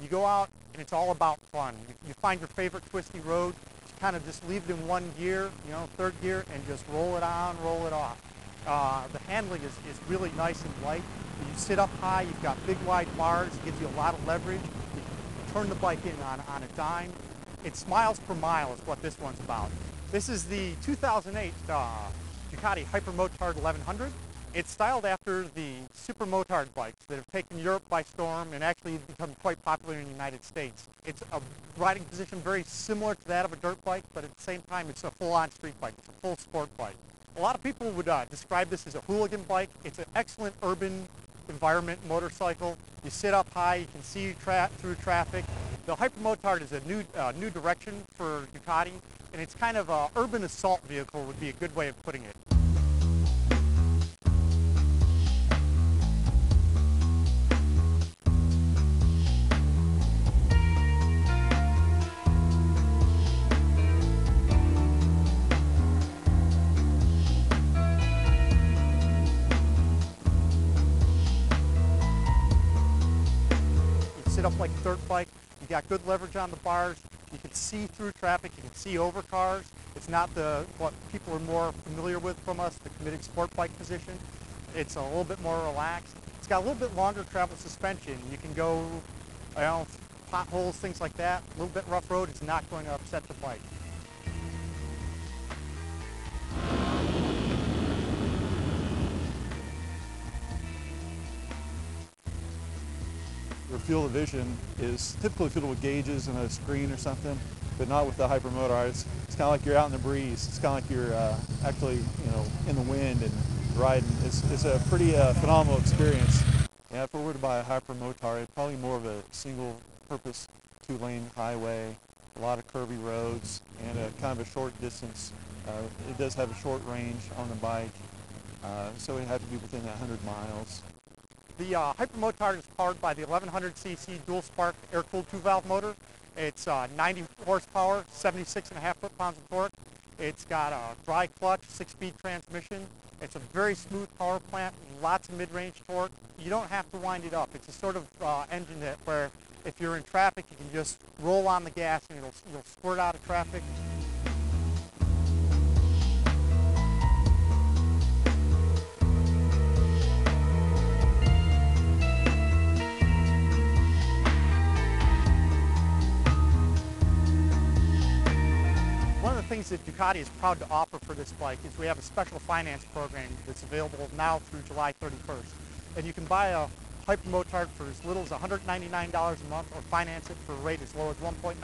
You go out and it's all about fun. You find your favorite twisty road, you kind of just leave it in one gear, third gear, and just roll it on, roll it off. The handling is really nice and light. You sit up high, you've got big wide bars, it gives you a lot of leverage. You turn the bike in on a dime. It's miles per mile is what this one's about. This is the 2008 Ducati Hypermotard 1100. It's styled after the Supermotard bikes that have taken Europe by storm and actually become quite popular in the United States. It's a riding position very similar to that of a dirt bike, but at the same time it's a full-on street bike. It's a full sport bike. A lot of people would describe this as a hooligan bike. It's an excellent urban environment motorcycle. You sit up high, you can see through traffic. The Hypermotard is a new direction for Ducati, and it's kind of an urban assault vehicle would be a good way of putting it. Sit up like a dirt bike, you got good leverage on the bars, you can see through traffic, you can see over cars. It's not what people are more familiar with from us, the committed sport bike position. It's a little bit more relaxed. It's got a little bit longer travel suspension. You can go, potholes, things like that. A little bit rough road, it's not going to upset the bike. Your field of vision is typically filled with gauges and a screen or something, but not with the Hypermotard. It's kind of like you're out in the breeze. It's kind of like you're actually, in the wind and riding. It's a pretty phenomenal experience. Yeah, if we were to buy a Hypermotard, it's probably more of a single-purpose two-lane highway, a lot of curvy roads, and a kind of a short distance. It does have a short range on the bike, so it had to be within 100 miles. The Hypermotard is powered by the 1100cc dual-spark air-cooled 2-valve motor. It's 90 horsepower, 76.5 foot-pounds of torque. It's got a dry clutch, 6-speed transmission. It's a very smooth power plant, lots of mid-range torque. You don't have to wind it up. It's a sort of engine where if you're in traffic, you can just roll on the gas and you'll squirt out of traffic. One of the things that Ducati is proud to offer for this bike is we have a special finance program that's available now through July 31st. And you can buy a Hypermotard for as little as $199 a month or finance it for a rate as low as 1.99%.